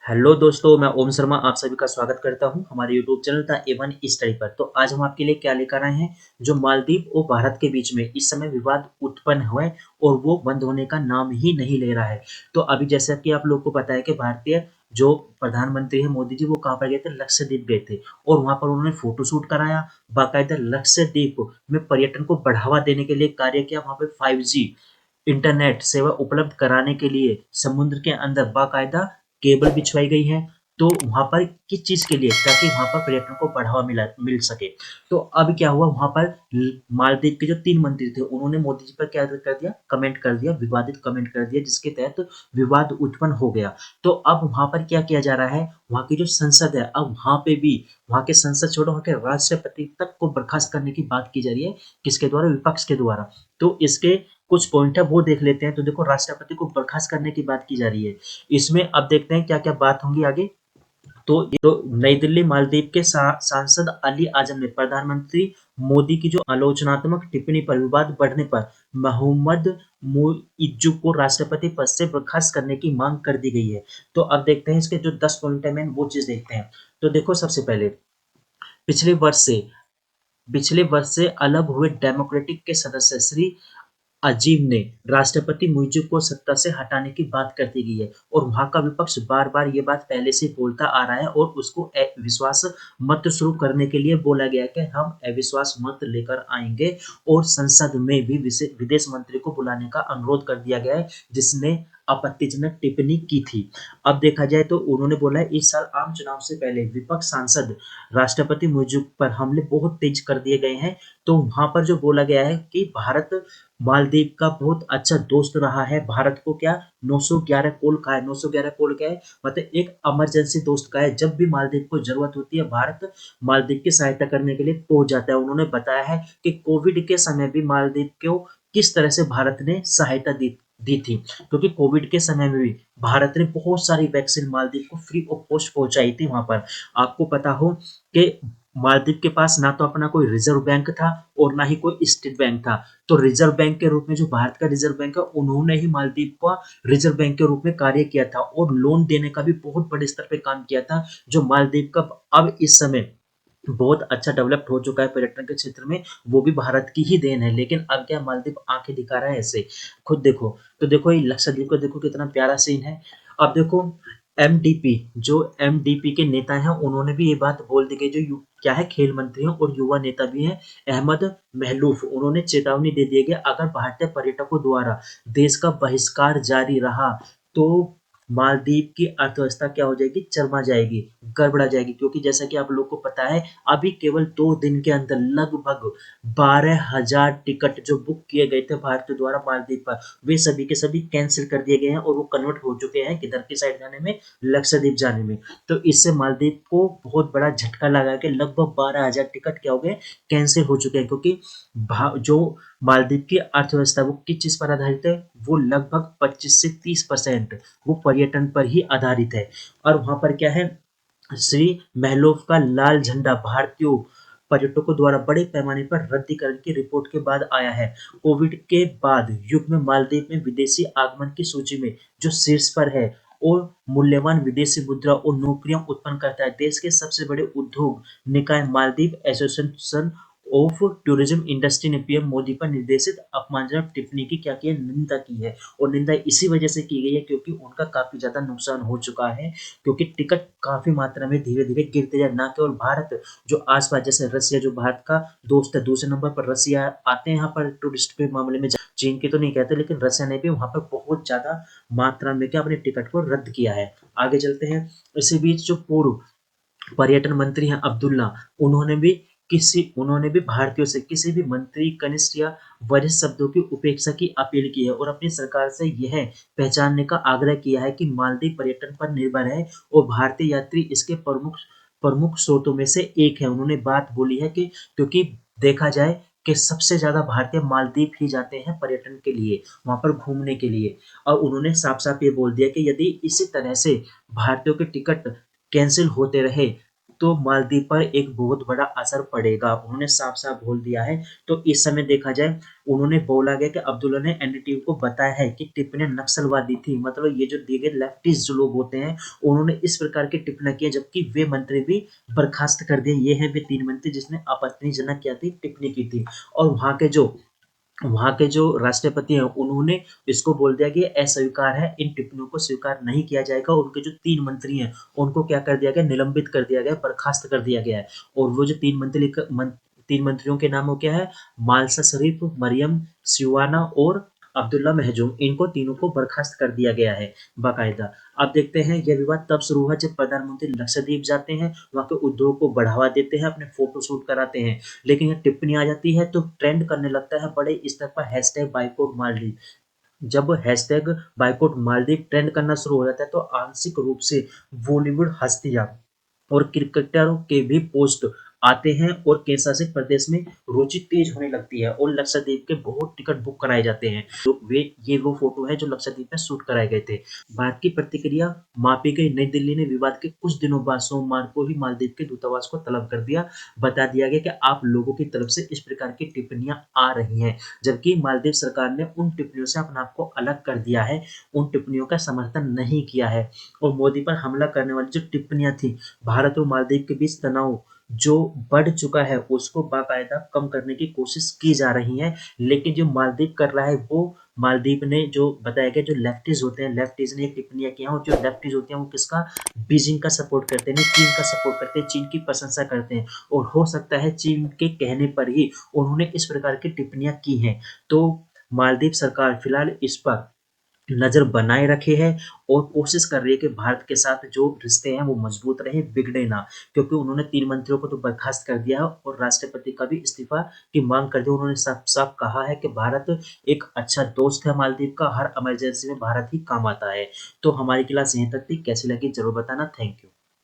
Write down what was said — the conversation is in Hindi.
हेलो दोस्तों, मैं ओम शर्मा आप सभी का स्वागत करता हूं हमारे YouTube channel the Avon study पर। तो आज हम आपके लिए क्या लेकर आए हैं, जो मालदीव और भारत के बीच में इस समय विवाद उत्पन्न हुआ है और वो बंद होने का नाम ही नहीं ले रहा है। तो अभी जैसा कि आप लोग को पता है कि भारतीय जो प्रधानमंत्री है मोदी जी, वो कहाँ पर गए थे, लक्षद्वीप गए थे और वहां पर उन्होंने फोटोशूट कराया। बाकायदा लक्षद्वीप में पर्यटन को बढ़ावा देने के लिए कार्य किया। वहां पर 5G इंटरनेट सेवा उपलब्ध कराने के लिए समुद्र के अंदर बाकायदा केबल बिछवाई गई है। तो वहां पर किस चीज के लिए, ताकि वहां पर पर्यटन को बढ़ावा मिल सके। तो अब क्या हुआ, वहां पर मालदीव के जो 3 मंत्री थे उन्होंने मोदी जी पर क्या कर दिया, कमेंट कर दिया, विवादित कमेंट कर दिया, जिसके तहत विवाद उत्पन्न हो गया। तो अब वहां पर क्या किया जा रहा है, वहां की जो संसद है, अब वहां पे भी वहां के संसद छोड़ो, वहां के राष्ट्रपति तक को बर्खास्त करने की बात की जा रही है। किसके द्वारा, विपक्ष के द्वारा। तो इसके कुछ पॉइंट है वो देख लेते हैं। तो देखो, राष्ट्रपति को बर्खास्त करने की बात की जा रही है। इसमें अब देखते हैं क्या क्या बात होंगी आगे। तो नई दिल्ली मालदीव के सांसद अली आजम ने प्रधानमंत्री मोदी की जो आलोचनात्मक टिप्पणी पर विवाद बढ़ने पर मोहम्मद मुइज्जू को राष्ट्रपति पद से बर्खास्त करने की मांग कर दी गई है। तो अब देखते हैं इसके जो 10 पॉइंट है, वो चीज देखते हैं। तो देखो, सबसे पहले पिछले वर्ष से पिछले वर्ष से अलग हुए डेमोक्रेटिक के सदस्य श्री अजीम ने राष्ट्रपति मुइज़्ज़ू को सत्ता से हटाने की बात करती गई है और वहां का विपक्ष बार बार ये बात पहले से बोलता आ रहा है और उसको अविश्वास मत शुरू करने के लिए बोला गया कि हम अविश्वास मत लेकर आएंगे और संसद में भी विदेश मंत्री को बुलाने का अनुरोध कर दिया गया है, जिसने आपत्तिजनक टिप्पणी की थी। अब देखा जाए तो उन्होंने बोला है, इस साल आम चुनाव से पहले विपक्ष सांसद राष्ट्रपति मुइज़्ज़ू पर हमले बहुत तेज कर दिए गए हैं। तो वहां पर जो बोला गया है कि भारत मालदीव का बहुत अच्छा दोस्त रहा है। भारत को क्या 911 कॉल का है, 911 कॉल क्या है, मतलब एक इमरजेंसी दोस्त का है। जब भी मालदीव को जरूरत होती है, भारत मालदीव की सहायता करने के लिए पहुंच जाता है। उन्होंने बताया है कि कोविड के समय भी मालदीव को किस तरह से भारत ने सहायता दी थी, क्योंकि कोविड के समय में भी भारत ने बहुत सारी वैक्सीन मालदीव को फ्री ऑफ कॉस्ट पहुंचाई थी वहां पर। आपको पता हो कि मालदीव के पास ना तो अपना कोई रिजर्व बैंक था और ना ही कोई स्टेट बैंक था। तो रिजर्व बैंक के रूप में जो भारत का रिजर्व बैंक है, उन्होंने ही मालदीव का रिजर्व बैंक के रूप में कार्य किया था और लोन देने का भी बहुत बड़े स्तर पे काम किया था, जो मालदीव का अब इस समय बहुत अच्छा डेवलप्ड हो चुका है पर्यटन के क्षेत्र में। वो भी भारत की ही देन है। लेकिन अब क्या, मालदीव आंखें दिखा रहा है ऐसे, खुद देखो। तो देखो, ये लक्षद्वीप को देखो कितना प्यारा सीन है। अब देखो, एमडीपी जो एमडीपी के नेता हैं, उन्होंने भी ये बात बोल दी कि जो क्या है, खेल मंत्री हैं और युवा नेता भी हैं, अहमद महलूफ, उन्होंने चेतावनी दे दी है कि अगर भारतीय पर्यटकों द्वारा देश का बहिष्कार जारी रहा तो मालदीव की अर्थव्यवस्था क्या हो जाएगी, चरमा जाएगी, गड़बड़ा जाएगी। क्योंकि जैसा कि आप लोग को पता है, अभी केवल 2 दिन के अंदर लगभग 12,000 टिकट जो बुक किए गए थे भारत द्वारा मालदीव पर, वे सभी के सभी कैंसिल कर दिए गए हैं और वो कन्वर्ट हो चुके हैं किधर की साइड जाने में, लक्षद्वीप जाने में। तो इससे मालदीव को बहुत बड़ा झटका लगा कि लगभग 12,000 टिकट क्या हो गए, कैंसिल हो चुके हैं। क्योंकि जो मालदीव की अर्थव्यवस्था वो किस चीज पर आधारित है, वो लगभग 25 से 30% वो पर्यटन पर ही आधारित है। और वहां पर क्या है, श्री महलोफ का लाल झंडा भारतीयों पर्यटकों द्वारा बड़े पैमाने पर रद्दीकरण की रिपोर्ट के बाद आया है। कोविड के बाद युग में मालदीव में विदेशी आगमन की सूची में जो शीर्ष पर है और मूल्यवान विदेशी मुद्रा और नौकरियां उत्पन्न करता है। देश के सबसे बड़े उद्योग निकाय Maldives association of tourism industry ने पीएम मोदी पर निर्देशित अपमानजनक टिप्पणी की क्या की है, निंदा की है। और निंदा इसी वजह से की गई है क्योंकि उनका काफी ज्यादा नुकसान हो चुका है। क्योंकि टिकट काफी मात्रा में धीरे धीरे गिरते जाए। ना केवल भारत, जो आसपास जैसे रसिया, जो भारत का दोस्त है, दूसरे नंबर पर रसिया आते हैं यहाँ पर टूरिस्ट के मामले में। चीन की तो नहीं कहते, लेकिन रसिया ने भी वहां पर बहुत ज्यादा मात्रा में क्या अपने टिकट को रद्द किया है। आगे चलते हैं। इसी बीच जो पूर्व पर्यटन मंत्री हैं अब्दुल्ला, उन्होंने भी उन्होंने भी भारतीयों से किसी भी मंत्री, कनिष्ठ या वरिष्ठ शब्दों की उपेक्षा की अपील की है और अपनी सरकार से यह पहचानने का आग्रह किया है कि मालदीव पर्यटन पर निर्भर है और भारतीय यात्री इसके प्रमुख प्रमुख स्रोतों में से एक है। उन्होंने बात बोली है कि क्योंकि देखा जाए कि सबसे ज्यादा भारतीय मालदीव ही जाते हैं पर्यटन के लिए, वहां पर घूमने के लिए। और उन्होंने साफ साफ ये बोल दिया कि यदि इसी तरह से भारतीयों के टिकट कैंसिल होते रहे तो मालदीव पर एक बहुत बड़ा असर पड़ेगा। उन्होंने साफ-साफ बोल दिया है। तो इस समय देखा जाए, उन्होंने बोला गया कि अब्दुल्ला ने एनडीटीवी को बताया है कि टिप्पणियाँ नक्सलवादी थी। मतलब ये जो दिए गए लेफ्टिस्ट जो लोग होते हैं, उन्होंने इस प्रकार की टिप्पणियाँ की हैं, जबकि वे मंत्री भी बर्खास्त कर दिए। ये हैं वे 3 मंत्री जिसने आपत्तिजनक क्या थी, टिप्पणी की थी। और वहाँ के जो राष्ट्रपति हैं, उन्होंने इसको बोल दिया कि ये अस्वीकार है, इन टिप्पणियों को स्वीकार नहीं किया जाएगा। उनके जो 3 मंत्री हैं, उनको क्या कर दिया गया, निलंबित कर दिया गया, बर्खास्त कर दिया गया है। और वो जो 3 मंत्रियों के नाम वो क्या है, मालसा शरीफ, मरियम सिवाना और अब्दुल्ला महजूम, इनको तीनों को बर्खास्त कर दिया गया है बाकायदा। अब देखते हैं, यह विवाद तब शुरू हुआ जब प्रधानमंत्री लक्षद्वीप जाते हैं, वहाँ के उद्योग को बढ़ावा देते हैं, अपने फोटो शूट कराते हैं, लेकिन ये टिप्पणी आ जाती है तो ट्रेंड करने लगता है बड़े स्तर पर हैशटैग बाइकआउट मालदीव। जब हैशटैग बाइकआउट मालदीव ट्रेंड करना शुरू हो जाता है तो आंशिक रूप से बॉलीवुड हस्तियां और क्रिकेटरों के भी पोस्ट आते हैं और केंद्रशासित प्रदेश में रुचि तेज होने लगती है और लक्षद्वीप के बहुत टिकट बुक कराए जाते हैं। तो ये वो फोटो है जो लक्षद्वीप में शूट कराए गए थे। भारत की प्रतिक्रिया मापी गई। नई दिल्ली ने विवाद के कुछ दिनों बाद सोमवार को ही मालदीव के दूतावास को तलब कर दिया। बता दिया गया कि आप लोगों की तरफ से इस प्रकार की टिप्पणियां आ रही हैं, जबकि मालदीव सरकार ने उन टिप्पणियों से अपने आप को अलग कर दिया है, उन टिप्पणियों का समर्थन नहीं किया है। और मोदी पर हमला करने वाली जो टिप्पणियां थी, भारत और मालदीव के बीच तनाव जो बढ़ चुका है उसको बाकायदा कम करने की कोशिश की जा रही है। लेकिन जो मालदीव कर रहा है, वो मालदीव ने जो बताया गया, जो लेफ्टिस्ट होते हैं, लेफ्टिस्ट ने टिप्पणियां की हैं, और जो लेफ्टिस्ट होते हैं वो किसका, बीजिंग का सपोर्ट करते हैं, नहीं चीन का सपोर्ट करते हैं, चीन की प्रशंसा करते हैं। और हो सकता है चीन के कहने पर ही उन्होंने इस प्रकार की टिप्पणियां की हैं। तो मालदीव सरकार फिलहाल इस पर नज़र बनाए रखे है और कोशिश कर रही है कि भारत के साथ जो रिश्ते हैं वो मजबूत रहे, बिगड़े ना। क्योंकि उन्होंने 3 मंत्रियों को तो बर्खास्त कर दिया है और राष्ट्रपति का भी इस्तीफा की मांग कर दी। उन्होंने साफ-साफ कहा है कि भारत एक अच्छा दोस्त है मालदीव का, हर इमरजेंसी में भारत ही काम आता है। तो हमारी क्लास यहीं तक थी। कैसी लगी ज़रूर बताना। Thank you.